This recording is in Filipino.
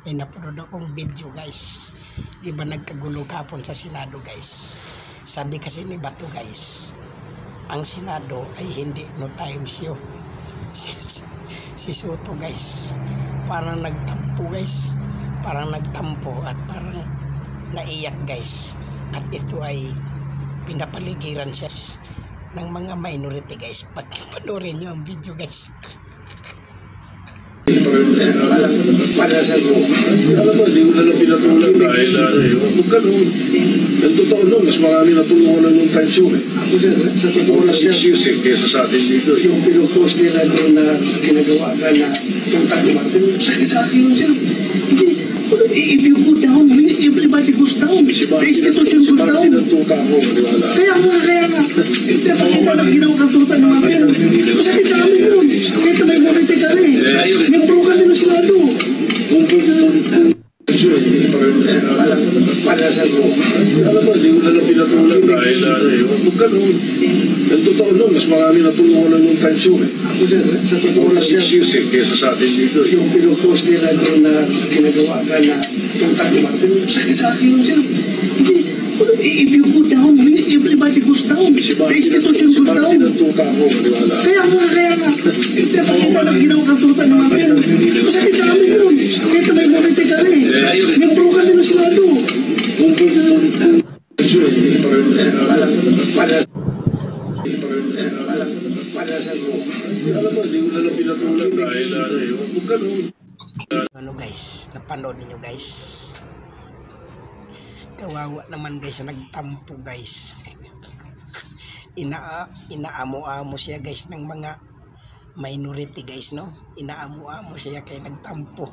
May napanood akong video guys. Di ba nagkagulo kapon sa Senado guys. Sabi kasi ni Bato guys, ang Senado ay hindi no time show. Si Soto guys, parang nagtampo guys. Parang nagtampo at parang naiyak guys. At ito ay pinapaligiran siya ng mga minority guys. Pagpanorin nyo ang video guys. Palasan mo. Alam mo, hindi ko na lang pinatulog dahil huwag ganun. Ang totoo nun, mas marami na tulungan na nung time show eh. Ako sir, sa totoo na sir, excuse kesa sa atin dito. yung pinupost nila doon na ginagawa ka na yung Taco Martin, sakit sa akin yun sir. Hindi, if you go down, everybody goes down. The institution goes down. Kaya nga. Pinapakita ng ginawa kang tuta ni Martin. Masakit sa amin yun. Kahit may minority kami. May pro kami na Senado. Palasan mo. Alam mo, hindi ko na lang pinatulog dahil huwag ganun. Ang totoo nun, mas marami na tulungan na nung time show eh. Ako sir, sa totoo na sir, excuse kesa sa atin dito. yung pinupost nila doon na ginagawa ka na yung Taco Martin, sakit sa akin yun sir. Hindi, if you go down, everybody goes down. The institution goes down. Kaya nga. Pinapakita ng ginawa kang tuta ni Martin. Masakit sa amin yun. Kahit may minority kami. May pro kami na Senado. Palasan mo. Alam mo, hindi ko na lang pinatulog dahil huwag ganun. Ano guys, napanood niyo guys. Kawawa naman guys, nagtampo guys. Inaamo-amo siya guys ng mga minority guys, no? Inaamo-amo siya kaya nagtampo.